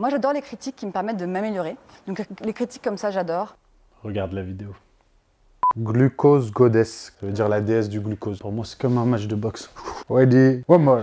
Moi, j'adore les critiques qui me permettent de m'améliorer. Donc, les critiques comme ça, j'adore. Regarde la vidéo. Glucose Goddess, ça veut dire la déesse du glucose. Pour moi, c'est comme un match de boxe. Ready, one more.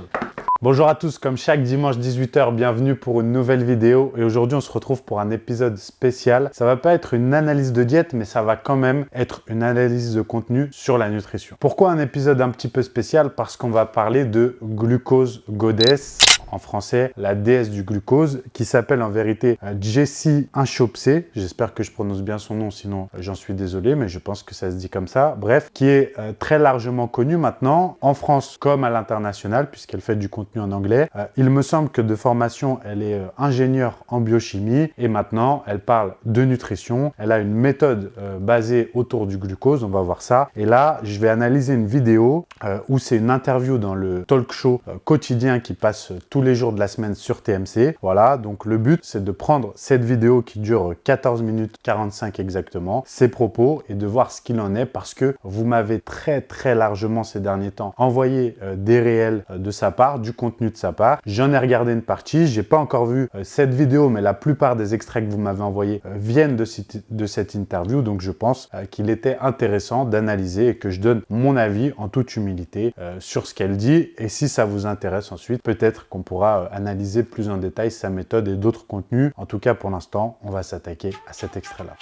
Bonjour à tous, comme chaque dimanche 18h, bienvenue pour une nouvelle vidéo. Et aujourd'hui, on se retrouve pour un épisode spécial. Ça va pas être une analyse de diète, mais ça va quand même être une analyse de contenu sur la nutrition. Pourquoi un épisode un petit peu spécial? Parce qu'on va parler de Glucose Goddess, en français, la déesse du glucose, qui s'appelle en vérité Jessie Inchauspé. J'espère que je prononce bien son nom, sinon j'en suis désolé, mais je pense que ça se dit comme ça. Bref, qui est très largement connue maintenant, en France comme à l'international, puisqu'elle fait du contenu en anglais. Il me semble que de formation, elle est ingénieure en biochimie, et maintenant, elle parle de nutrition. Elle a une méthode basée autour du glucose, on va voir ça. Et là, je vais analyser une vidéo où c'est une interview dans le talk show quotidien qui passe tous les jours de la semaine sur TMC. Voilà, donc le but, c'est de prendre cette vidéo qui dure 14 minutes 45 exactement, ses propos, et de voir ce qu'il en est, parce que vous m'avez très largement ces derniers temps envoyé des réels de sa part, du contenu de sa part. J'en ai regardé une partie, j'ai pas encore vu cette vidéo, mais la plupart des extraits que vous m'avez envoyés viennent de cette interview, donc je pense qu'il était intéressant d'analyser et que je donne mon avis en toute humilité sur ce qu'elle dit. Et si ça vous intéresse ensuite, peut-être qu'on pourra analyser plus en détail sa méthode et d'autres contenus. En tout cas, pour l'instant, on va s'attaquer à cet extrait-là.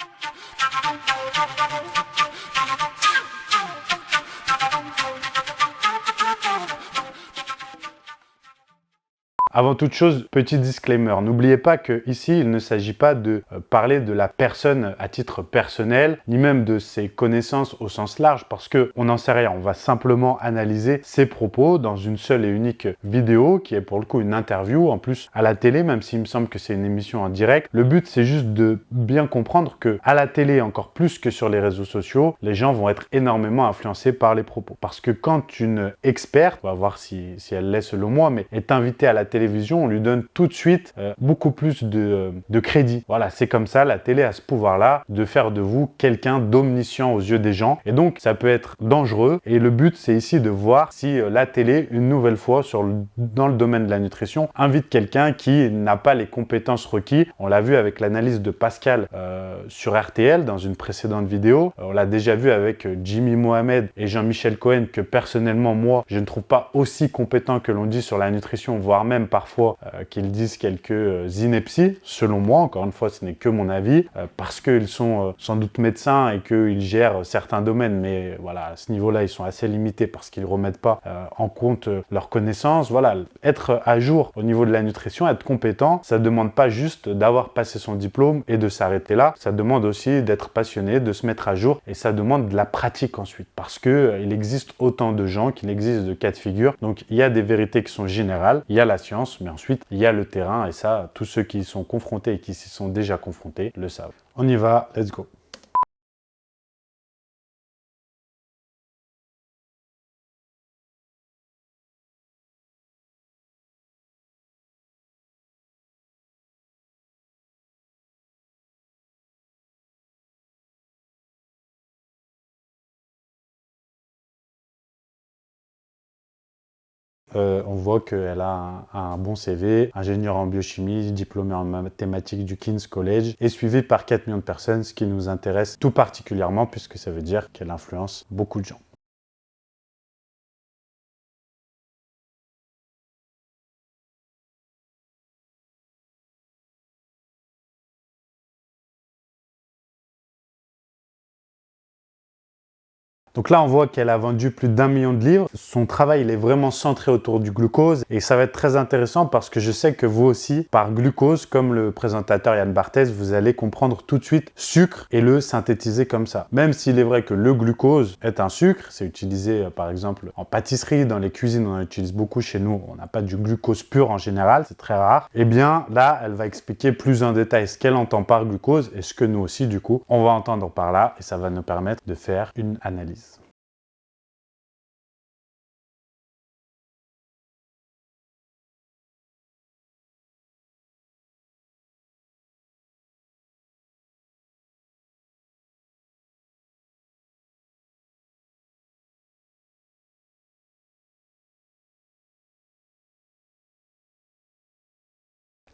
Avant toute chose, petit disclaimer, n'oubliez pas que ici, il ne s'agit pas de parler de la personne à titre personnel, ni même de ses connaissances au sens large, parce que on n'en sait rien. On va simplement analyser ses propos dans une seule et unique vidéo, qui est pour le coup une interview, en plus à la télé, même s'il me semble que c'est une émission en direct. Le but, c'est juste de bien comprendre que à la télé, encore plus que sur les réseaux sociaux, les gens vont être énormément influencés par les propos. Parce que quand une experte, on va voir si elle l'est selon moi, mais est invitée à la télévision, on lui donne tout de suite beaucoup plus de crédit. Voilà, c'est comme ça, la télé a ce pouvoir-là de faire de vous quelqu'un d'omniscient aux yeux des gens. Et donc, ça peut être dangereux. Et le but, c'est ici de voir si la télé, une nouvelle fois, dans le domaine de la nutrition, invite quelqu'un qui n'a pas les compétences requises. On l'a vu avec l'analyse de Pascal sur RTL dans une précédente vidéo. On l'a déjà vu avec Jimmy Mohamed et Jean-Michel Cohen, que personnellement, moi, je ne trouve pas aussi compétent que l'on dit sur la nutrition, voire même parfois qu'ils disent quelques inepties, selon moi. Encore une fois, ce n'est que mon avis, parce qu'ils sont sans doute médecins et qu'ils gèrent certains domaines, mais voilà, à ce niveau-là, ils sont assez limités parce qu'ils ne remettent pas en compte leurs connaissances. Voilà, être à jour au niveau de la nutrition, être compétent, ça ne demande pas juste d'avoir passé son diplôme et de s'arrêter là. Ça demande aussi d'être passionné, de se mettre à jour, et ça demande de la pratique ensuite, parce que il existe autant de gens qu'il existe de cas de figure. Donc, il y a des vérités qui sont générales, il y a la science, mais ensuite, il y a le terrain, et ça, tous ceux qui y sont confrontés et qui s'y sont déjà confrontés le savent. On y va, let's go. On voit qu'elle a un bon CV, ingénieure en biochimie, diplômée en mathématiques du King's College, et suivie par 4 millions de personnes, ce qui nous intéresse tout particulièrement, puisque ça veut dire qu'elle influence beaucoup de gens. Donc là, on voit qu'elle a vendu plus d'1 million de livres. Son travail, il est vraiment centré autour du glucose, et ça va être très intéressant parce que je sais que vous aussi, par glucose, comme le présentateur Yann Barthès, vous allez comprendre tout de suite sucre et le synthétiser comme ça. Même s'il est vrai que le glucose est un sucre, c'est utilisé par exemple en pâtisserie, dans les cuisines, on en utilise beaucoup chez nous. On n'a pas du glucose pur en général, c'est très rare. Et bien là, elle va expliquer plus en détail ce qu'elle entend par glucose et ce que nous aussi, du coup, on va entendre par là, et ça va nous permettre de faire une analyse.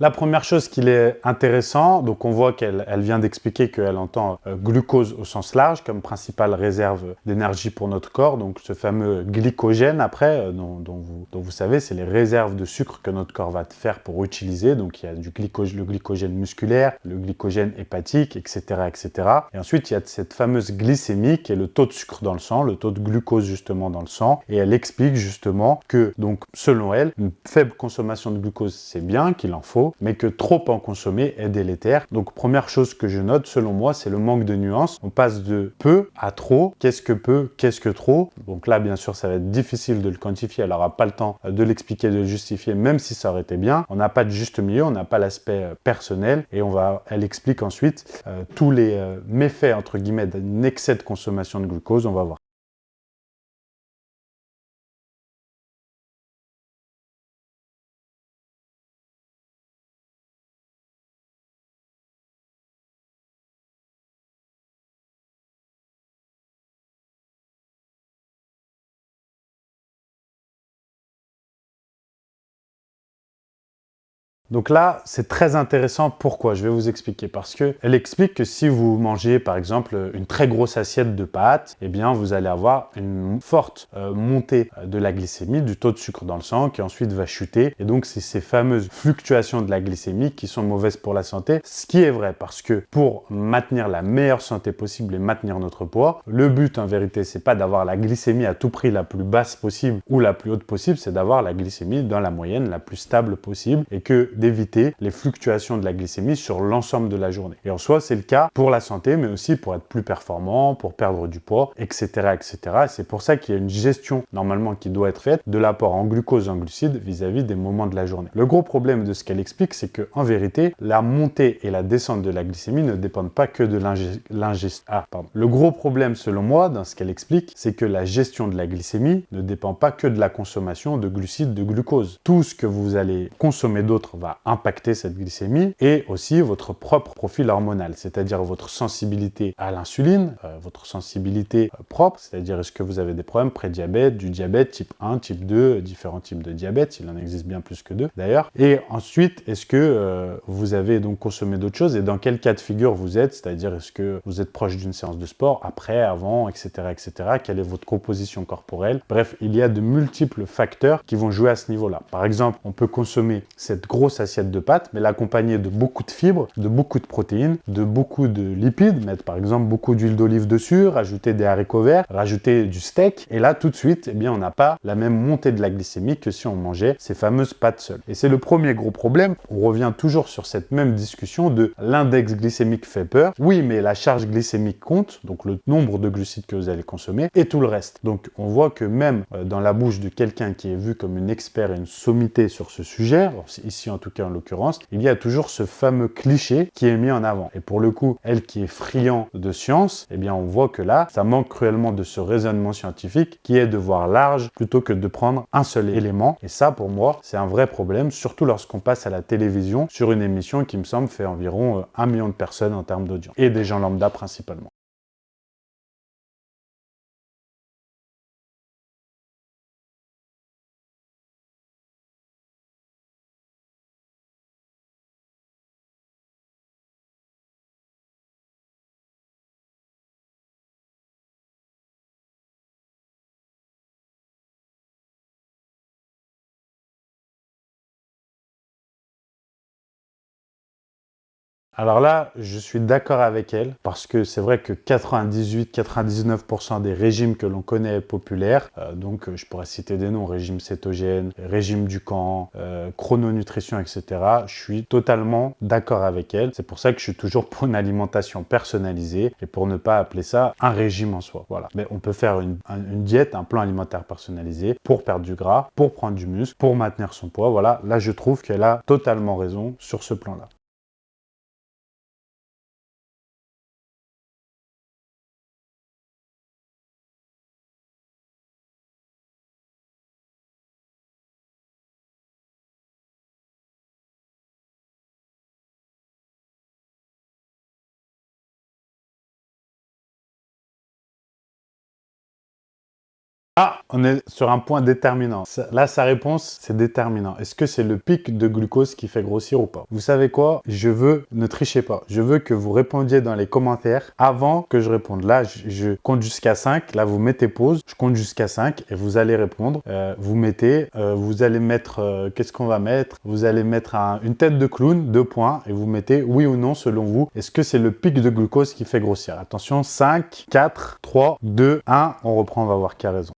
La première chose qu'il est intéressant, donc on voit qu'elle vient d'expliquer qu'elle entend glucose au sens large comme principale réserve d'énergie pour notre corps, donc ce fameux glycogène après, dont vous savez, c'est les réserves de sucre que notre corps va faire pour utiliser, donc il y a le glycogène musculaire, le glycogène hépatique, etc., etc. Et ensuite, il y a cette fameuse glycémie qui est le taux de sucre dans le sang, le taux de glucose justement dans le sang, et elle explique justement que, donc selon elle, une faible consommation de glucose, c'est bien, qu'il en faut, mais que trop en consommer est délétère. Donc première chose que je note, selon moi, c'est le manque de nuances. On passe de peu à trop. Qu'est-ce que peu? Qu'est-ce que trop? Donc là, bien sûr, ça va être difficile de le quantifier. Elle n'aura pas le temps de l'expliquer, de le justifier, même si ça aurait été bien. On n'a pas de juste milieu, on n'a pas l'aspect personnel, et elle explique ensuite tous les méfaits, entre guillemets, d'un excès de consommation de glucose. On va voir. Donc là, c'est très intéressant. Pourquoi? Je vais vous expliquer. Parce qu'elle explique que si vous mangez, par exemple, une très grosse assiette de pâtes, eh bien, vous allez avoir une forte montée de la glycémie, du taux de sucre dans le sang, qui ensuite va chuter. Et donc, c'est ces fameuses fluctuations de la glycémie qui sont mauvaises pour la santé. Ce qui est vrai, parce que pour maintenir la meilleure santé possible et maintenir notre poids, le but, en vérité, c'est pas d'avoir la glycémie à tout prix la plus basse possible ou la plus haute possible, c'est d'avoir la glycémie dans la moyenne la plus stable possible et que d'éviter les fluctuations de la glycémie sur l'ensemble de la journée. Et en soi, c'est le cas pour la santé, mais aussi pour être plus performant, pour perdre du poids, etc., etc. Et c'est pour ça qu'il y a une gestion, normalement, qui doit être faite de l'apport en glucose et en glucides vis-à-vis des moments de la journée. Le gros problème de ce qu'elle explique, c'est que, en vérité, la montée et la descente de la glycémie ne dépendent pas que de l'ingestion. Le gros problème, selon moi, dans ce qu'elle explique, c'est que la gestion de la glycémie ne dépend pas que de la consommation de glucides, de glucose. Tout ce que vous allez consommer d'autre va impacter cette glycémie et aussi votre propre profil hormonal, c'est-à-dire votre sensibilité à l'insuline, votre sensibilité propre, c'est-à-dire est-ce que vous avez des problèmes prédiabète, du diabète type 1, type 2, différents types de diabète, il en existe bien plus que deux d'ailleurs. Et ensuite, est-ce que vous avez donc consommé d'autres choses et dans quel cas de figure vous êtes, c'est-à-dire est-ce que vous êtes proche d'une séance de sport, après, avant, etc., etc., quelle est votre composition corporelle. Bref, il y a de multiples facteurs qui vont jouer à ce niveau-là. Par exemple, on peut consommer cette grosse assiette de pâtes, mais l'accompagner de beaucoup de fibres, de beaucoup de protéines, de beaucoup de lipides, mettre par exemple beaucoup d'huile d'olive dessus, rajouter des haricots verts, rajouter du steak, et là tout de suite, eh bien, on n'a pas la même montée de la glycémie que si on mangeait ces fameuses pâtes seules. Et c'est le premier gros problème. On revient toujours sur cette même discussion de l'index glycémique fait peur. Oui, mais la charge glycémique compte, donc le nombre de glucides que vous allez consommer, et tout le reste. Donc on voit que même dans la bouche de quelqu'un qui est vu comme une expert et une sommité sur ce sujet, ici en tout cas en l'occurrence, il y a toujours ce fameux cliché qui est mis en avant. Et pour le coup, elle qui est friand de science, eh bien on voit que là, ça manque cruellement de ce raisonnement scientifique qui est de voir large plutôt que de prendre un seul élément. Et ça, pour moi, c'est un vrai problème, surtout lorsqu'on passe à la télévision sur une émission qui me semble fait environ 1 million de personnes en termes d'audience. Et des gens lambda principalement. Alors là, je suis d'accord avec elle, parce que c'est vrai que 98-99% des régimes que l'on connaît populaires, donc je pourrais citer des noms, régime cétogène, régime du camp, chrononutrition, etc. Je suis totalement d'accord avec elle. C'est pour ça que je suis toujours pour une alimentation personnalisée et pour ne pas appeler ça un régime en soi. Voilà. Mais on peut faire une diète, un plan alimentaire personnalisé pour perdre du gras, pour prendre du muscle, pour maintenir son poids. Voilà. Là, je trouve qu'elle a totalement raison sur ce plan-là. Ah, on est sur un point déterminant. Là, sa réponse, c'est déterminant. Est-ce que c'est le pic de glucose qui fait grossir ou pas? Vous savez quoi? Ne trichez pas. Je veux que vous répondiez dans les commentaires avant que je réponde. Là, je compte jusqu'à 5. Là, vous mettez pause. Je compte jusqu'à 5 et vous allez répondre. Vous allez mettre, qu'est-ce qu'on va mettre? Vous allez mettre une tête de clown, 2 points, et vous mettez oui ou non selon vous. Est-ce que c'est le pic de glucose qui fait grossir? Attention, 5, 4, 3, 2, 1. On reprend, on va voir qui a raison.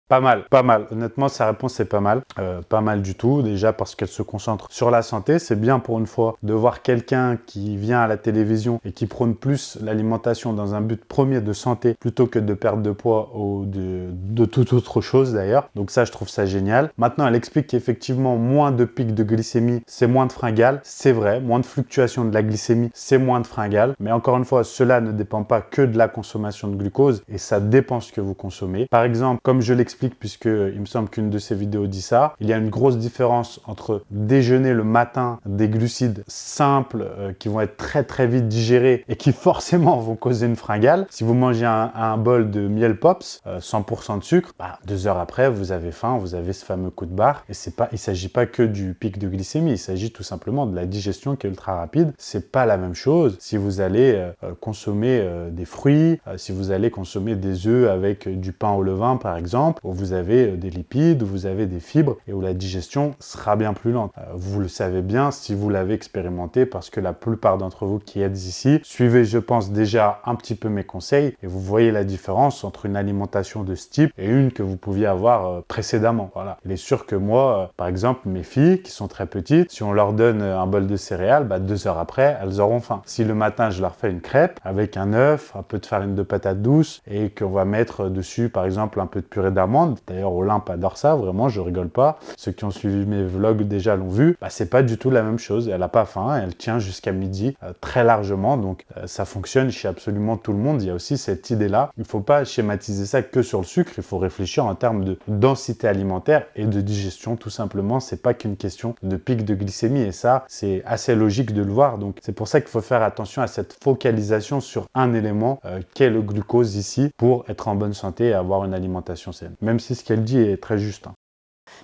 Pas mal, pas mal. Honnêtement, sa réponse, c'est pas mal. Pas mal du tout. Déjà parce qu'elle se concentre sur la santé. C'est bien pour une fois de voir quelqu'un qui vient à la télévision et qui prône plus l'alimentation dans un but premier de santé plutôt que de perte de poids ou de toute autre chose d'ailleurs. Donc ça, je trouve ça génial. Maintenant, elle explique qu'effectivement, moins de pics de glycémie, c'est moins de fringales. C'est vrai. Moins de fluctuations de la glycémie, c'est moins de fringales. Mais encore une fois, cela ne dépend pas que de la consommation de glucose et ça dépend ce que vous consommez. Par exemple, comme je l'explique, puisque il me semble qu'une de ces vidéos dit ça, il y a une grosse différence entre déjeuner le matin des glucides simples qui vont être très très vite digérés et qui forcément vont causer une fringale. Si vous mangez un bol de miel pops, 100% de sucre, 2 heures après vous avez faim, vous avez ce fameux coup de barre et il ne s'agit pas que du pic de glycémie, il s'agit tout simplement de la digestion qui est ultra rapide. C'est pas la même chose si vous allez consommer des fruits, si vous allez consommer des œufs avec du pain au levain par exemple, où vous avez des lipides, où vous avez des fibres et où la digestion sera bien plus lente. Vous le savez bien si vous l'avez expérimenté parce que la plupart d'entre vous qui êtes ici, suivez je pense déjà un petit peu mes conseils et vous voyez la différence entre une alimentation de ce type et une que vous pouviez avoir précédemment. Voilà. Il est sûr que moi, par exemple, mes filles qui sont très petites, si on leur donne un bol de céréales, 2 heures après, elles auront faim. Si le matin, je leur fais une crêpe avec un œuf, un peu de farine de patate douce et qu'on va mettre dessus, par exemple, un peu de purée d'amande, d'ailleurs Olympe adore ça, vraiment je rigole pas, ceux qui ont suivi mes vlogs déjà l'ont vu, c'est pas du tout la même chose, elle a pas faim, elle tient jusqu'à midi très largement, donc ça fonctionne chez absolument tout le monde. Il y a aussi cette idée là, il faut pas schématiser ça que sur le sucre, il faut réfléchir en termes de densité alimentaire et de digestion tout simplement, c'est pas qu'une question de pic de glycémie et ça c'est assez logique de le voir, donc c'est pour ça qu'il faut faire attention à cette focalisation sur un élément qu'est le glucose ici pour être en bonne santé et avoir une alimentation saine. Même si ce qu'elle dit est très juste.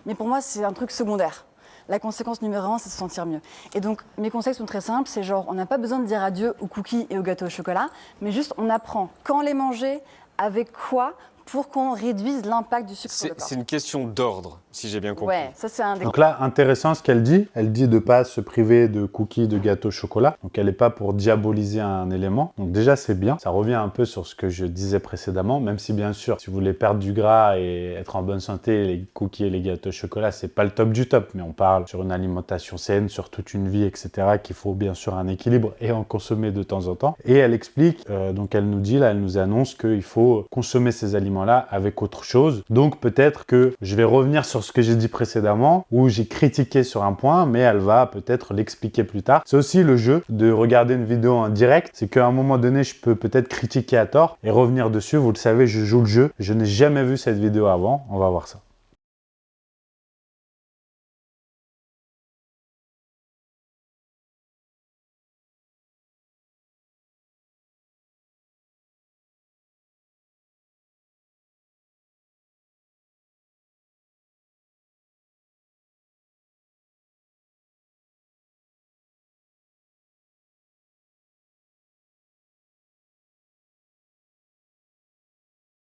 Mais pour moi, c'est un truc secondaire. La conséquence numéro 1, c'est se sentir mieux. Et donc, mes conseils sont très simples. C'est genre, on n'a pas besoin de dire adieu aux cookies et aux gâteaux au chocolat, mais juste, on apprend quand les manger, avec quoi, pour qu'on réduise l'impact du sucre sur le corps. C'est une question d'ordre, si j'ai bien compris. Ouais, ça c'est un des... Donc là, intéressant ce qu'elle dit. Elle dit de ne pas se priver de cookies, de gâteaux au chocolat. Donc elle n'est pas pour diaboliser un élément. Donc déjà, c'est bien. Ça revient un peu sur ce que je disais précédemment, même si bien sûr, si vous voulez perdre du gras et être en bonne santé, les cookies et les gâteaux au chocolat, c'est pas le top du top. Mais on parle sur une alimentation saine, sur toute une vie, etc., qu'il faut bien sûr un équilibre et en consommer de temps en temps. Et elle explique, donc elle nous dit, là, elle nous annonce qu'il faut consommer ces aliments-là avec autre chose. Donc peut-être que je vais revenir sur ce que j'ai dit précédemment où j'ai critiqué sur un point, mais elle va peut-être l'expliquer plus tard. C'est aussi le jeu de regarder une vidéo en direct, c'est qu'à un moment donné, je peux peut-être critiquer à tort et revenir dessus. Vous le savez, je joue le jeu. Je n'ai jamais vu cette vidéo avant. On va voir ça.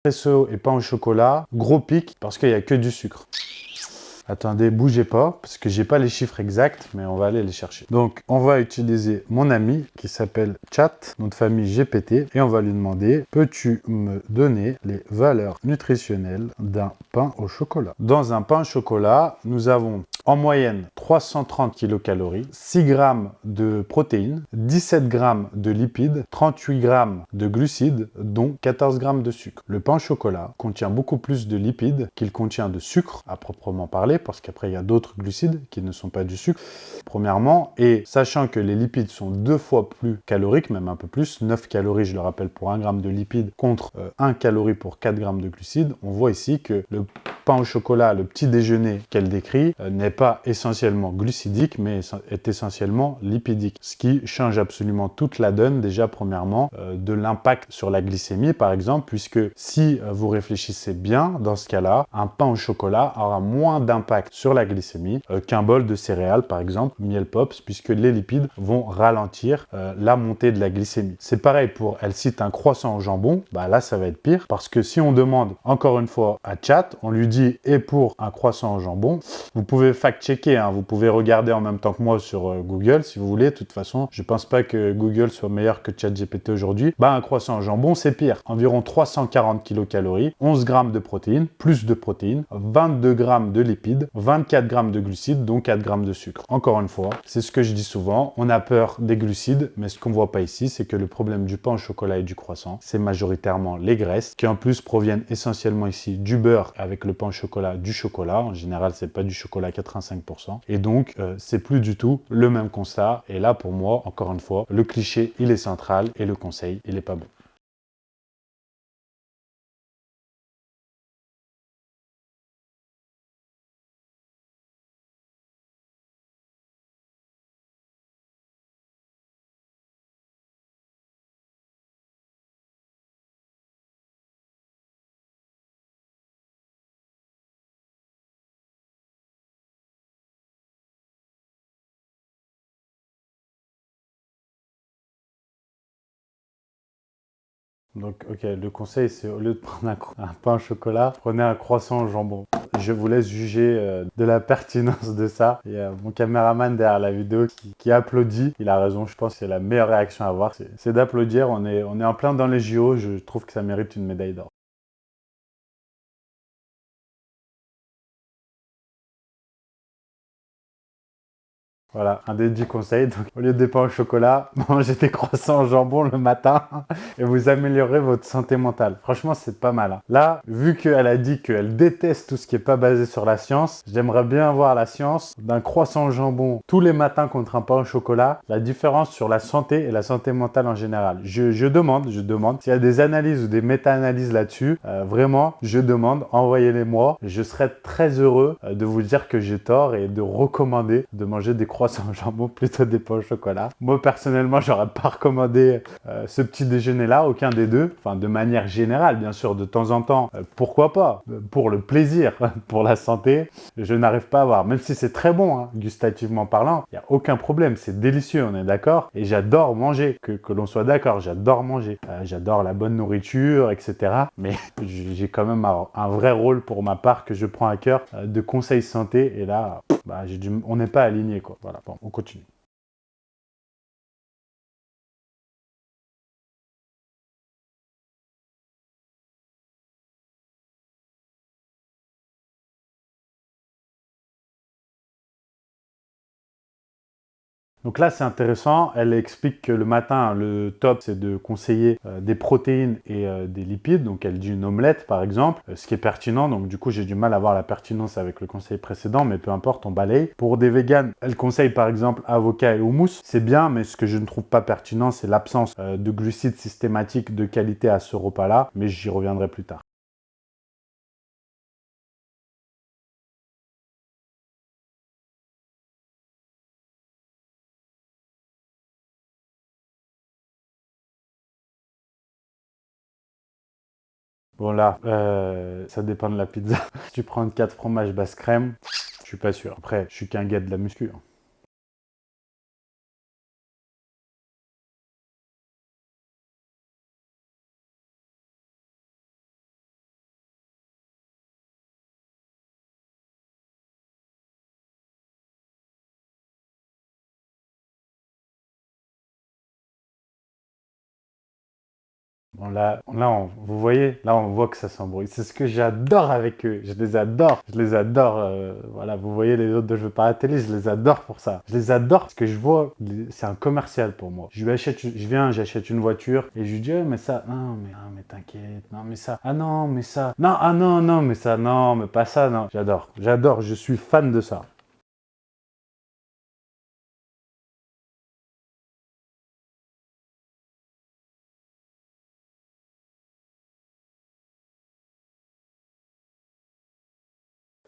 Espresso et pain au chocolat, gros pic parce qu'il n'y a que du sucre. Attendez, bougez pas, parce que j'ai pas les chiffres exacts, mais on va aller les chercher. Donc, on va utiliser mon ami qui s'appelle Chat, nom de famille GPT, et on va lui demander, peux-tu me donner les valeurs nutritionnelles d'un pain au chocolat? Dans un pain au chocolat, nous avons en moyenne 330 kilocalories, 6 grammes de protéines, 17 grammes de lipides, 38 grammes de glucides, dont 14 grammes de sucre. Le pain au chocolat contient beaucoup plus de lipides qu'il contient de sucre, à proprement parler, parce qu'après il y a d'autres glucides qui ne sont pas du sucre, premièrement, et sachant que les lipides sont 2 fois plus caloriques, même un peu plus, 9 calories, je le rappelle, pour 1 gramme de lipides, contre 1 calorie pour 4 grammes de glucides, on voit ici que le pain au chocolat, le petit déjeuner qu'elle décrit, n'est pas essentiellement glucidique, mais est essentiellement lipidique. Ce qui change absolument toute la donne, déjà premièrement, de l'impact sur la glycémie, par exemple, puisque si vous réfléchissez bien, dans ce cas-là, un pain au chocolat aura moins d'impact sur la glycémie qu'un bol de céréales, par exemple, miel pops, puisque les lipides vont ralentir la montée de la glycémie. C'est pareil pour, elle cite un croissant au jambon, bah là ça va être pire, parce que si on demande encore une fois à Chat, on lui dit et pour un croissant au jambon, vous pouvez fact-checker, hein, vous pouvez regarder en même temps que moi sur Google si vous voulez. De toute façon, je pense pas que Google soit meilleur que ChatGPT aujourd'hui. Bah un croissant au jambon c'est pire, environ 340 kilocalories, 11 grammes de protéines, plus de protéines, 22 grammes de lipides, 24 grammes de glucides, dont 4 grammes de sucre. Encore une fois, c'est ce que je dis souvent, on a peur des glucides, mais ce qu'on voit pas ici, c'est que le problème du pain au chocolat et du croissant, c'est majoritairement les graisses, qui en plus proviennent essentiellement ici du beurre avec le pain au chocolat, du chocolat. En général, c'est pas du chocolat à 85%. Et donc, c'est plus du tout le même constat. Et là, pour moi, encore une fois, le cliché, il est central et le conseil, il est pas bon. Donc, ok, le conseil, c'est au lieu de prendre un pain au chocolat, prenez un croissant au jambon. Je vous laisse juger de la pertinence de ça. Il y a mon caméraman derrière la vidéo qui applaudit. Il a raison, je pense que c'est la meilleure réaction à avoir. C'est d'applaudir. On est en plein dans les JO. Je trouve que ça mérite une médaille d'or. Voilà, un des 10 conseils. Donc, au lieu des pains au chocolat, mangez des croissants au jambon le matin et vous améliorez votre santé mentale. Franchement, c'est pas mal. Hein. Là, vu qu'elle a dit qu'elle déteste tout ce qui n'est pas basé sur la science, j'aimerais bien voir la science d'un croissant au jambon tous les matins contre un pain au chocolat, la différence sur la santé et la santé mentale en général. Je demande s'il y a des analyses ou des méta-analyses là-dessus. Vraiment, je demande, envoyez-les-moi. Je serais très heureux de vous dire que j'ai tort et de recommander de manger des croissants au jambon plutôt des pains au chocolat. Moi personnellement, j'aurais pas recommandé ce petit déjeuner là, aucun des deux. Enfin, de manière générale, bien sûr, de temps en temps, pourquoi pas, pour le plaisir, pour la santé, je n'arrive pas à voir. Même si c'est très bon, hein, gustativement parlant, il n'y a aucun problème, c'est délicieux, on est d'accord. Et j'adore manger, que l'on soit d'accord, j'adore manger. J'adore la bonne nourriture, etc. Mais j'ai quand même un vrai rôle pour ma part que je prends à cœur de conseils santé. Et là, bah, on n'est pas aligné, quoi. Voilà, bon, on continue. Donc là, c'est intéressant. Elle explique que le matin, le top, c'est de conseiller des protéines et des lipides. Donc, elle dit une omelette, par exemple, ce qui est pertinent. Donc, du coup, j'ai du mal à voir la pertinence avec le conseil précédent, mais peu importe, on balaye. Pour des véganes, elle conseille, par exemple, avocat et houmous. C'est bien, mais ce que je ne trouve pas pertinent, c'est l'absence de glucides systématiques de qualité à ce repas-là. Mais j'y reviendrai plus tard. Bon là, ça dépend de la pizza. Si tu prends une 4 fromages basse crème, je suis pas sûr. Après, je suis qu'un gars de la muscu. Hein. Bon, vous voyez, là, on voit que ça s'embrouille. C'est ce que j'adore avec eux. Je les adore. Je les adore. Voilà, vous voyez les autres de jeux par la télé, je les adore pour ça. Je les adore parce que je vois, c'est un commercial pour moi. J'achète une voiture et je lui dis, oh, mais ça, non, mais t'inquiète, non, mais ça, ah non, mais ça, non, ah non, non, mais ça, non, mais pas ça, non. J'adore, je suis fan de ça.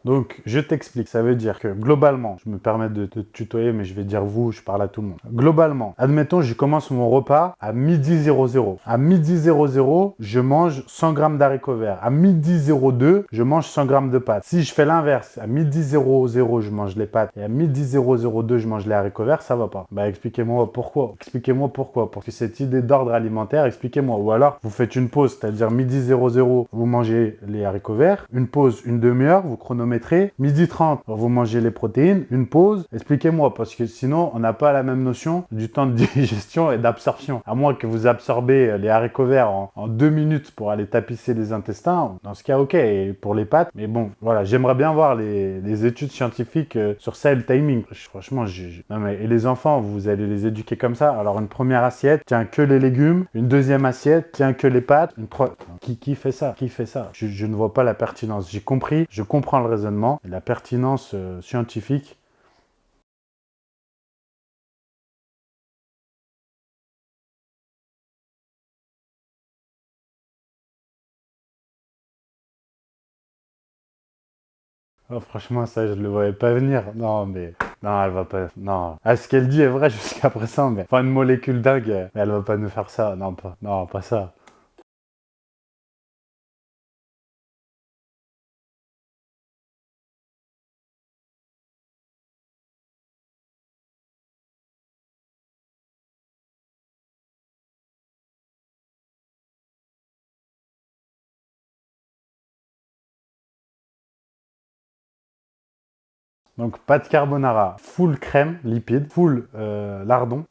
Donc, je t'explique. Ça veut dire que globalement, je me permets de te tutoyer, mais je vais dire vous, je parle à tout le monde. Globalement, admettons, je commence mon repas à midi 00. À midi 00, je mange 100 grammes d'haricots verts. À midi 02, je mange 100 grammes de pâtes. Si je fais l'inverse, à midi 00, je mange les pâtes et à midi 002, je mange les haricots verts, ça va pas. Bah, expliquez-moi pourquoi. Expliquez-moi pourquoi. Pour que cette idée d'ordre alimentaire, expliquez-moi. Ou alors, vous faites une pause, c'est-à-dire midi 00, vous mangez les haricots verts. Une pause, une demi-heure, vous chronométrez. Midi 30, vous mangez les protéines, une pause. Expliquez-moi, parce que sinon, on n'a pas la même notion du temps de digestion et d'absorption. À moins que vous absorbez les haricots verts en 2 minutes pour aller tapisser les intestins, dans ce cas, ok, et pour les pâtes. Mais bon, voilà, j'aimerais bien voir les études scientifiques sur ça et le timing. Franchement, non mais, et les enfants, vous allez les éduquer comme ça. Alors, une première assiette, tiens que les légumes. Une deuxième assiette, tiens que les pâtes. Qui fait ça? Qui fait ça? Je ne vois pas la pertinence. J'ai compris, je comprends le raisonnement, et la pertinence scientifique. Oh, franchement, ça, je le voyais pas venir. Non, mais... Non, elle va pas... Non. Ah, ce qu'elle dit est vrai jusqu'à présent, mais... Enfin, une molécule dingue, mais elle va pas nous faire ça. Non, pas, non, pas ça. Donc, pâte carbonara, full crème, lipides, full lardon,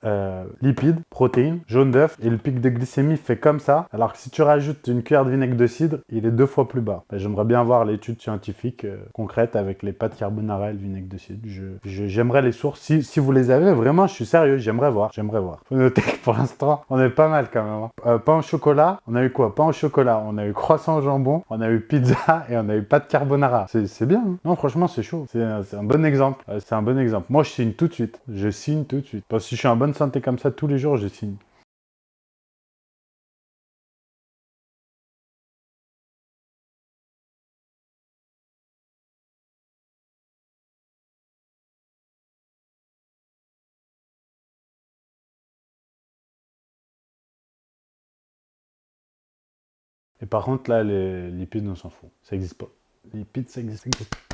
lipides, protéines, jaune d'œuf, et le pic de glycémie fait comme ça. Alors que si tu rajoutes une cuillère de vinaigre de cidre, il est 2 fois plus bas. Ben, j'aimerais bien voir l'étude scientifique concrète avec les pâtes carbonara et le vinaigre de cidre. J'aimerais les sources. Si vous les avez, vraiment, je suis sérieux, j'aimerais voir. Faut noter que pour l'instant, on est pas mal quand même. Hein. Pain au chocolat, on a eu quoi? Pain au chocolat, on a eu croissant au jambon, on a eu pizza et on a eu pâte carbonara. C'est bien. Hein. Non, franchement, c'est chaud. C'est un bon exemple. C'est un bon exemple. Moi, je signe tout de suite. Je signe tout de suite. Parce que si je suis en bonne santé comme ça tous les jours, je signe. Et par contre, là, les lipides, on s'en fout. Ça existe pas. Les lipides, ça existe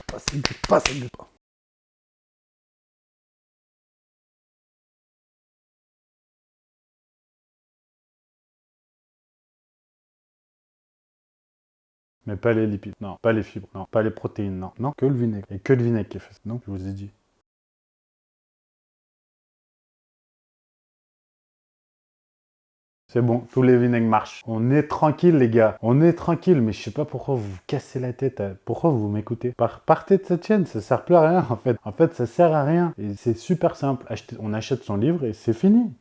pas. Ça existe pas, ça existe pas. Mais pas les lipides, non. Pas les fibres, non. Pas les protéines, non. Non, que le vinaigre. Et que le vinaigre qui fait ça. Non, je vous ai dit. C'est bon, tous les vinaigres marchent. On est tranquille, les gars. On est tranquille, mais je sais pas pourquoi vous vous cassez la tête. Pourquoi vous m'écoutez? Partez de cette chaîne, ça sert plus à rien, en fait. En fait, ça sert à rien. Et c'est super simple. On achète son livre et c'est fini.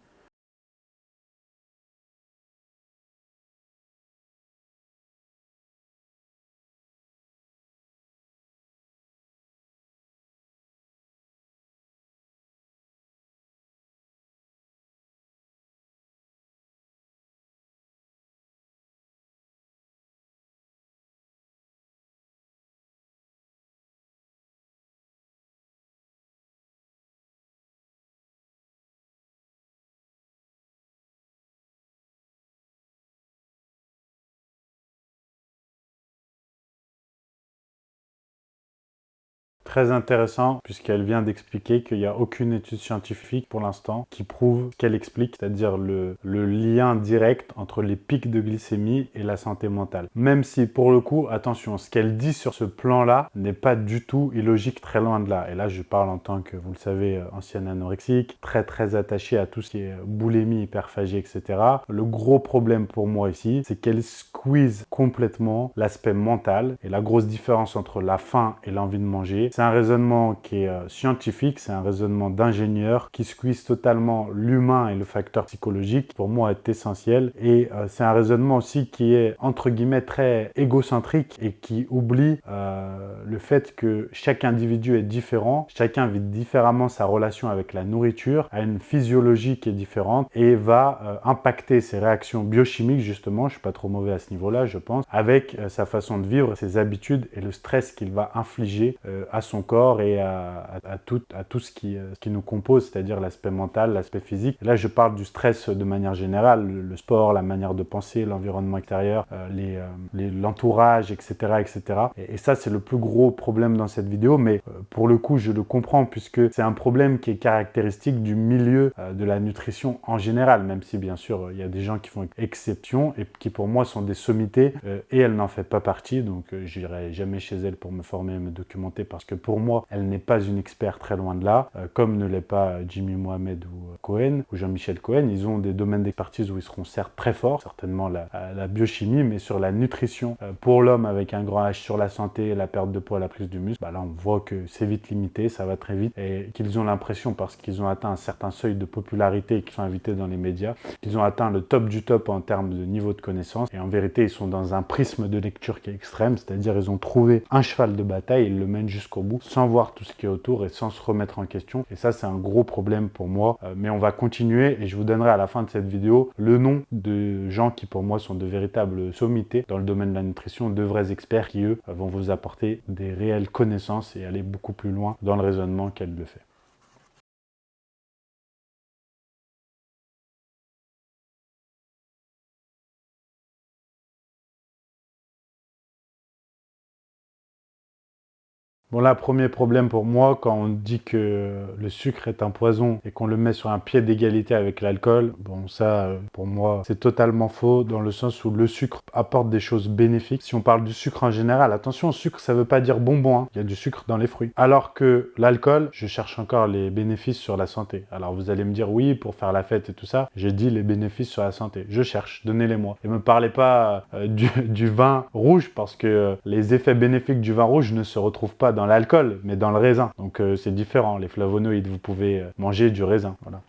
très intéressant puisqu'elle vient d'expliquer qu'il n'y a aucune étude scientifique pour l'instant qui prouve ce qu'elle explique, c'est-à-dire le lien direct entre les pics de glycémie et la santé mentale. Même si, pour le coup, attention, ce qu'elle dit sur ce plan-là n'est pas du tout illogique, très loin de là. Et là, je parle en tant que, vous le savez, ancienne anorexique, très attaché à tout ce qui est boulimie, hyperphagie, etc. Le gros problème pour moi ici, c'est qu'elle squeeze complètement l'aspect mental. Et la grosse différence entre la faim et l'envie de manger, c'est un raisonnement qui est scientifique, c'est un raisonnement d'ingénieur qui squeeze totalement l'humain et le facteur psychologique, pour moi, est essentiel. Et c'est un raisonnement aussi qui est, entre guillemets, très égocentrique et qui oublie le fait que chaque individu est différent, chacun vit différemment sa relation avec la nourriture, a une physiologie qui est différente et va impacter ses réactions biochimiques, justement, je suis pas trop mauvais à ce niveau-là, je pense, avec sa façon de vivre, ses habitudes et le stress qu'il va infliger à son corps et à tout ce qui nous compose, c'est-à-dire l'aspect mental, l'aspect physique. Et là, je parle du stress de manière générale, le sport, la manière de penser, l'environnement extérieur, l'entourage, etc. etc. Et ça, c'est le plus gros problème dans cette vidéo, mais pour le coup, je le comprends puisque c'est un problème qui est caractéristique du milieu de la nutrition en général, même si bien sûr, il y a des gens qui font exception et qui pour moi sont des sommités et elle n'en fait pas partie, donc j'irai jamais chez elle pour me former et me documenter parce que pour moi, elle n'est pas une experte, très loin de là, comme ne l'est pas Jimmy Mohamed ou Cohen ou Jean-Michel Cohen. Ils ont des domaines d'expertise où ils seront certes très forts, certainement la biochimie, mais sur la nutrition pour l'homme avec un grand H, sur la santé, la perte de poids, la prise du muscle, bah là on voit que c'est vite limité, ça va très vite et qu'ils ont l'impression, parce qu'ils ont atteint un certain seuil de popularité et qu'ils sont invités dans les médias, qu'ils ont atteint le top du top en termes de niveau de connaissance et en vérité ils sont dans un prisme de lecture qui est extrême, c'est-à-dire ils ont trouvé un cheval de bataille, ils le mènent jusqu'au bout sans voir tout ce qui est autour et sans se remettre en question et ça c'est un gros problème pour moi, mais on va continuer et je vous donnerai à la fin de cette vidéo le nom de gens qui pour moi sont de véritables sommités dans le domaine de la nutrition, de vrais experts qui eux vont vous apporter des réelles connaissances et aller beaucoup plus loin dans le raisonnement qu'elle le fait. Bon là, premier problème pour moi, quand on dit que le sucre est un poison et qu'on le met sur un pied d'égalité avec l'alcool, bon ça, pour moi, c'est totalement faux dans le sens où le sucre apporte des choses bénéfiques. Si on parle du sucre en général, attention, sucre, ça veut pas dire bonbon, hein. Il y a du sucre dans les fruits. Alors que l'alcool, je cherche encore les bénéfices sur la santé. Alors vous allez me dire, oui, pour faire la fête et tout ça, j'ai dit les bénéfices sur la santé. Je cherche, donnez-les-moi. Et me parlez pas du vin rouge parce que les effets bénéfiques du vin rouge ne se retrouvent pas dans l'alcool, mais dans le raisin. Donc c'est différent. Les flavonoïdes, vous pouvez manger du raisin. Voilà.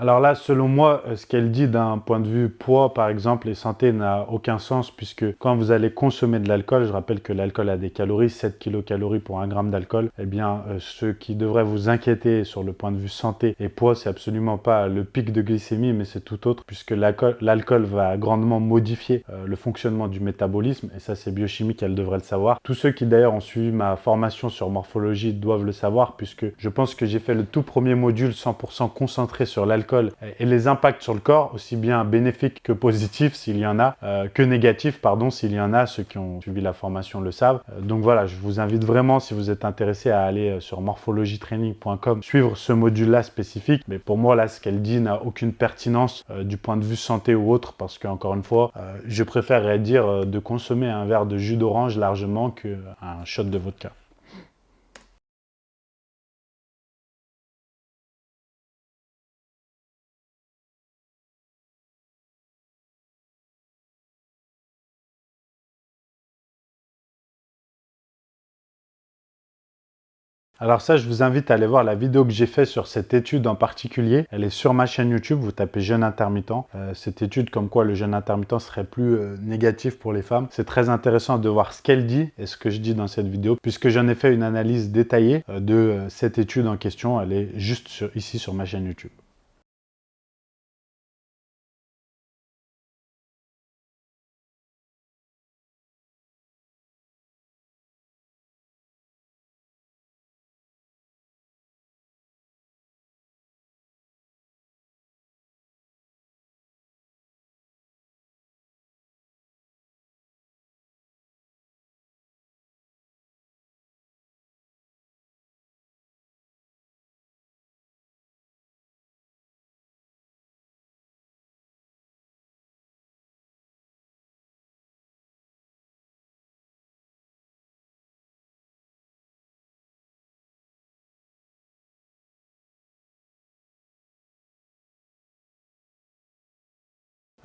Alors là, selon moi, ce qu'elle dit d'un point de vue poids, par exemple, et santé n'a aucun sens puisque quand vous allez consommer de l'alcool, je rappelle que l'alcool a des calories, 7 kilocalories pour 1 gramme d'alcool, eh bien, ce qui devrait vous inquiéter sur le point de vue santé et poids, c'est absolument pas le pic de glycémie, mais c'est tout autre puisque l'alcool va grandement modifier le fonctionnement du métabolisme et ça, c'est biochimique, elle devrait le savoir. Tous ceux qui d'ailleurs ont suivi ma formation sur morphologie doivent le savoir puisque je pense que j'ai fait le tout premier module 100% concentré sur l'alcool et les impacts sur le corps, aussi bien bénéfiques que positifs s'il y en a, que négatifs, pardon, s'il y en a, ceux qui ont suivi la formation le savent. Donc voilà, je vous invite vraiment, si vous êtes intéressé, à aller sur morphologietraining.com, suivre ce module-là spécifique. Mais pour moi, là, ce qu'elle dit n'a aucune pertinence du point de vue santé ou autre, parce qu'encore une fois, je préférerais dire de consommer un verre de jus d'orange largement qu'un shot de vodka. Alors ça, je vous invite à aller voir la vidéo que j'ai faite sur cette étude en particulier. Elle est sur ma chaîne YouTube, vous tapez jeûne intermittent. Cette étude comme quoi le jeûne intermittent serait plus négatif pour les femmes. C'est très intéressant de voir ce qu'elle dit et ce que je dis dans cette vidéo, puisque j'en ai fait une analyse détaillée de cette étude en question. Elle est juste ici sur ma chaîne YouTube.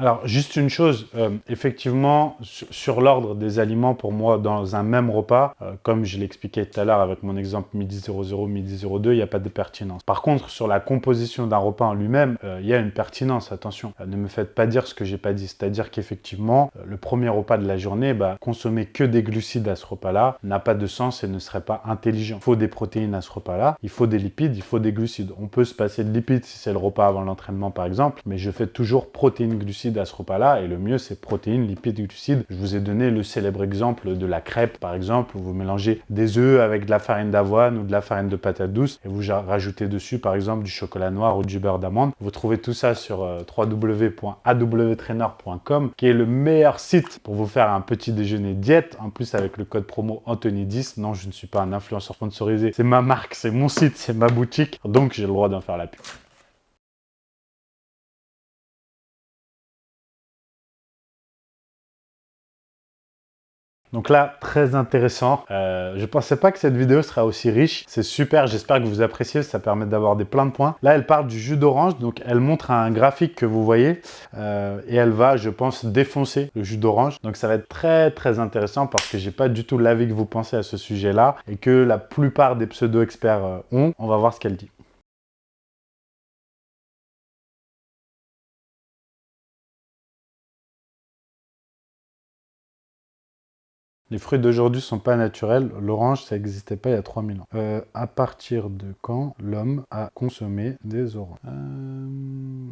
Alors, juste une chose, effectivement, sur l'ordre des aliments, pour moi, dans un même repas, comme je l'expliquais tout à l'heure avec mon exemple midi 00, midi 02, il n'y a pas de pertinence. Par contre, sur la composition d'un repas en lui-même, il y a une pertinence, attention. Ne me faites pas dire ce que j'ai pas dit. C'est-à-dire qu'effectivement, le premier repas de la journée, consommer que des glucides à ce repas-là n'a pas de sens et ne serait pas intelligent. Il faut des protéines à ce repas-là, il faut des lipides, il faut des glucides. On peut se passer de lipides si c'est le repas avant l'entraînement, par exemple, mais je fais toujours protéines, glucides à ce repas-là, et le mieux c'est protéines, lipides, glucides. Je vous ai donné le célèbre exemple de la crêpe, par exemple, où vous mélangez des œufs avec de la farine d'avoine ou de la farine de patate douce, et vous rajoutez dessus, par exemple, du chocolat noir ou du beurre d'amande. Vous trouvez tout ça sur www.awtrainer.com, qui est le meilleur site pour vous faire un petit déjeuner diète. En plus, avec le code promo Anthony10, non, je ne suis pas un influenceur sponsorisé, c'est ma marque, c'est mon site, c'est ma boutique, donc j'ai le droit d'en faire la pub. Donc là, très intéressant. Je ne pensais pas que cette vidéo serait aussi riche. C'est super, j'espère que vous appréciez, ça permet d'aborder plein de points. Là, elle parle du jus d'orange, donc elle montre un graphique que vous voyez et elle va, je pense, défoncer le jus d'orange. Donc ça va être très très intéressant parce que j'ai pas du tout l'avis que vous pensez à ce sujet-là et que la plupart des pseudo-experts ont. On va voir ce qu'elle dit. Les fruits d'aujourd'hui ne sont pas naturels. L'orange, ça n'existait pas il y a 3000 ans. À partir de quand l'homme a consommé des oranges?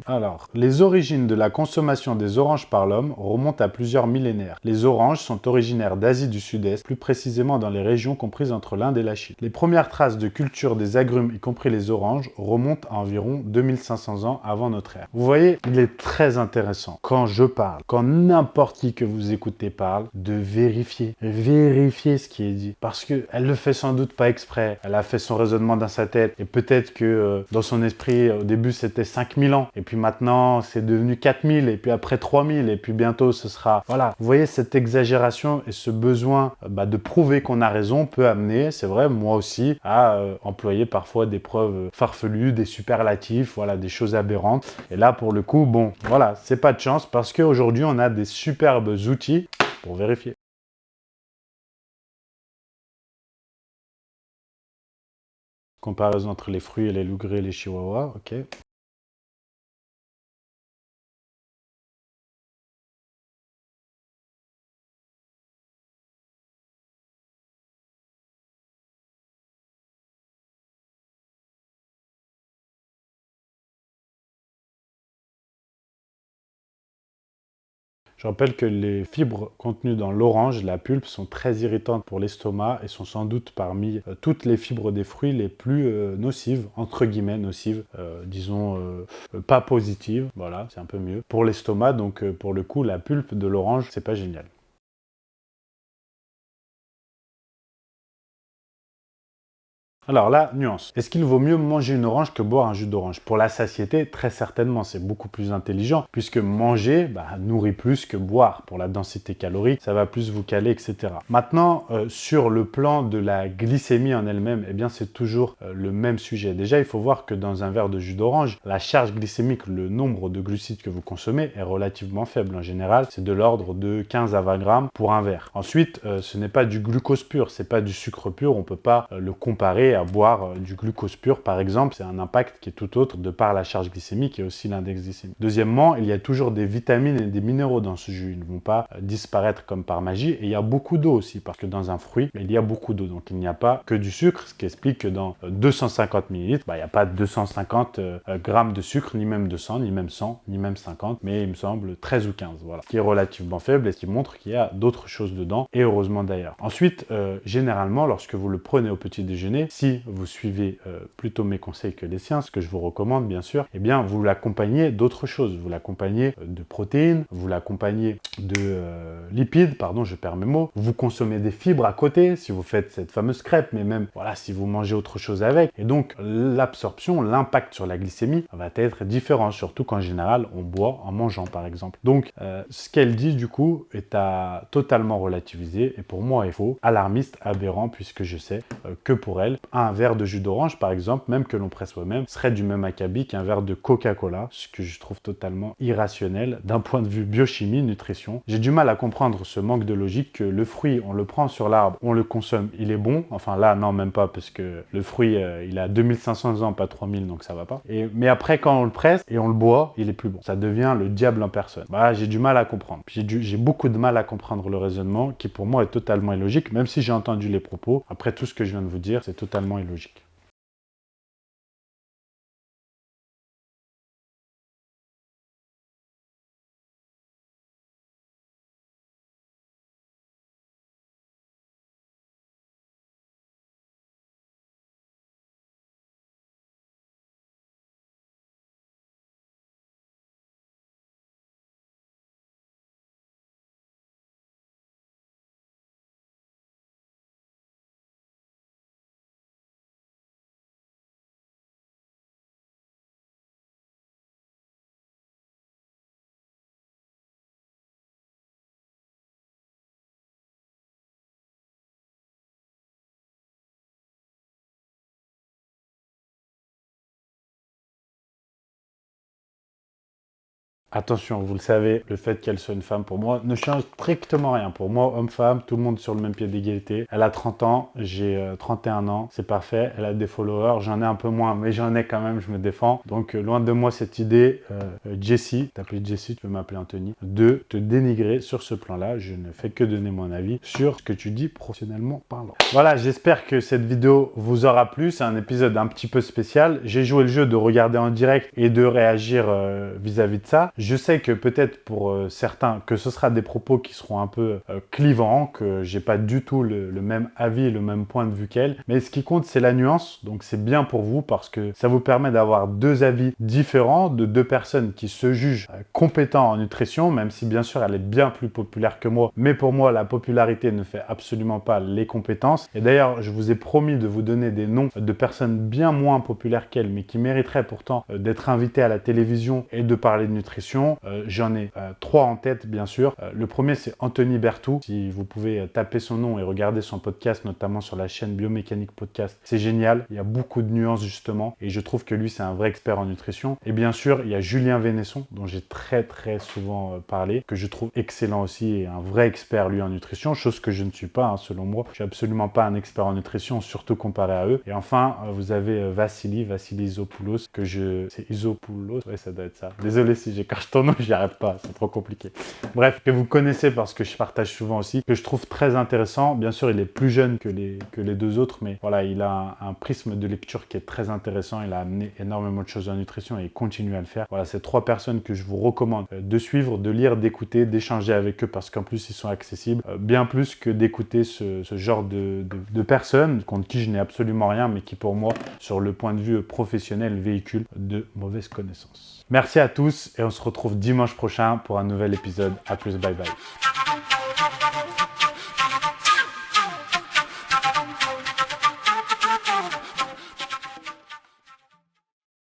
Alors, les origines de la consommation des oranges par l'homme remontent à plusieurs millénaires. Les oranges sont originaires d'Asie du Sud-Est, plus précisément dans les régions comprises entre l'Inde et la Chine. Les premières traces de culture des agrumes, y compris les oranges, remontent à environ 2500 ans avant notre ère. Vous voyez, il est très intéressant, quand je parle, quand n'importe qui que vous écoutez parle, de vérifier ce qui est dit. Parce qu'elle le fait sans doute pas exprès. Elle a fait son raisonnement dans sa tête. Et peut-être que dans son esprit, au début, c'était 5000 ans. Et puis maintenant, c'est devenu 4000. Et puis après 3000. Et puis bientôt, ce sera... Voilà. Vous voyez, cette exagération et ce besoin de prouver qu'on a raison peut amener, c'est vrai, moi aussi, à employer parfois des preuves farfelues, des superlatifs, voilà, des choses aberrantes. Et là, pour le coup, bon, voilà, c'est pas de chance parce qu'aujourd'hui, on a des superbes outils pour vérifier. Comparaison entre les fruits et les loups gris et les chihuahuas, ok. Je rappelle que les fibres contenues dans l'orange, la pulpe, sont très irritantes pour l'estomac et sont sans doute parmi toutes les fibres des fruits les plus nocives, entre guillemets nocives, disons pas positives, voilà, c'est un peu mieux, pour l'estomac. Donc pour le coup, la pulpe de l'orange, c'est pas génial. Alors là, nuance. Est-ce qu'il vaut mieux manger une orange que boire un jus d'orange? Pour la satiété, très certainement, c'est beaucoup plus intelligent, puisque manger nourrit plus que boire. Pour la densité calorique, ça va plus vous caler, etc. Maintenant, sur le plan de la glycémie en elle-même, eh bien c'est toujours le même sujet. Déjà, il faut voir que dans un verre de jus d'orange, la charge glycémique, le nombre de glucides que vous consommez est relativement faible. En général, c'est de l'ordre de 15 à 20 grammes pour un verre. Ensuite, ce n'est pas du glucose pur, c'est pas du sucre pur, on peut pas le comparer à boire du glucose pur, par exemple. C'est un impact qui est tout autre de par la charge glycémique et aussi l'index glycémique. Deuxièmement, il y a toujours des vitamines et des minéraux dans ce jus. Ils ne vont pas disparaître comme par magie. Et il y a beaucoup d'eau aussi, parce que dans un fruit, il y a beaucoup d'eau. Donc il n'y a pas que du sucre, ce qui explique que dans 250 ml, il n'y a pas 250 grammes de sucre, ni même 200, ni même 100, ni même 50, mais il me semble 13 ou 15, voilà. Qui est relativement faible et ce qui montre qu'il y a d'autres choses dedans, et heureusement d'ailleurs. Ensuite, généralement, lorsque vous le prenez au petit déjeuner, si vous suivez plutôt mes conseils que les siens, ce que je vous recommande bien sûr, eh bien vous l'accompagnez d'autres choses. Vous l'accompagnez de protéines, vous l'accompagnez de lipides, pardon, je perds mes mots. Vous consommez des fibres à côté, si vous faites cette fameuse crêpe, mais même voilà, si vous mangez autre chose avec. Et donc l'absorption, l'impact sur la glycémie va être différent, surtout qu'en général on boit en mangeant par exemple. Donc ce qu'elle dit du coup est à totalement relativiser et pour moi est faux, alarmiste, aberrant, puisque je sais que pour elle, un verre de jus d'orange, par exemple, même que l'on presse soi-même, serait du même acabit qu'un verre de Coca-Cola, ce que je trouve totalement irrationnel d'un point de vue biochimie, nutrition. J'ai du mal à comprendre ce manque de logique que le fruit, on le prend sur l'arbre, on le consomme, il est bon. Enfin là, non, même pas, parce que le fruit, il a 2500 ans, pas 3000, donc ça va pas. Mais après, quand on le presse et on le boit, il est plus bon. Ça devient le diable en personne. Bah, j'ai du mal à comprendre. J'ai beaucoup de mal à comprendre le raisonnement qui, pour moi, est totalement illogique, même si j'ai entendu les propos. Après tout ce que je viens de vous dire, c'est totalement illogique. Attention, vous le savez, le fait qu'elle soit une femme pour moi ne change strictement rien. Pour moi, homme-femme, tout le monde sur le même pied d'égalité. Elle a 30 ans, j'ai 31 ans, c'est parfait. Elle a des followers, j'en ai un peu moins, mais j'en ai quand même, je me défends. Donc loin de moi cette idée, Jessie, t'appelles Jessie, tu peux m'appeler Anthony, de te dénigrer sur ce plan-là. Je ne fais que donner mon avis sur ce que tu dis professionnellement parlant. Voilà, j'espère que cette vidéo vous aura plu. C'est un épisode un petit peu spécial. J'ai joué le jeu de regarder en direct et de réagir vis-à-vis de ça. Je sais que peut-être pour certains, que ce sera des propos qui seront un peu clivants, que j'ai pas du tout le même avis, le même point de vue qu'elle. Mais ce qui compte, c'est la nuance. Donc c'est bien pour vous parce que ça vous permet d'avoir deux avis différents de deux personnes qui se jugent compétents en nutrition, même si bien sûr elle est bien plus populaire que moi. Mais pour moi, la popularité ne fait absolument pas les compétences. Et d'ailleurs, je vous ai promis de vous donner des noms de personnes bien moins populaires qu'elle, mais qui mériteraient pourtant d'être invitées à la télévision et de parler de nutrition. J'en ai trois en tête, bien sûr. Le premier, c'est Anthony Berthoud. Si vous pouvez taper son nom et regarder son podcast, notamment sur la chaîne Biomécanique Podcast, c'est génial. Il y a beaucoup de nuances, justement. Et je trouve que lui, c'est un vrai expert en nutrition. Et bien sûr, il y a Julien Vénesson, dont j'ai très souvent parlé, que je trouve excellent aussi et un vrai expert, lui, en nutrition. Chose que je ne suis pas, hein, selon moi. Je suis absolument pas un expert en nutrition, surtout comparé à eux. Et enfin, vous avez Vassili Isopoulos, que je... C'est Isopoulos? Ouais, ça doit être ça. Désolé si j'écarte ton nom, j'y arrive pas, c'est trop compliqué. Bref, que vous connaissez parce que je partage souvent aussi, que je trouve très intéressant. Bien sûr, il est plus jeune que les deux autres, mais voilà, il a un prisme de lecture qui est très intéressant. Il a amené énormément de choses en nutrition et il continue à le faire. Voilà, c'est trois personnes que je vous recommande de suivre, de lire, d'écouter, d'échanger avec eux parce qu'en plus, ils sont accessibles. Bien plus que d'écouter ce genre de personnes contre qui je n'ai absolument rien, mais qui pour moi, sur le point de vue professionnel, véhiculent de mauvaises connaissances. Merci à tous et on se retrouve dimanche prochain pour un nouvel épisode. À plus, bye bye.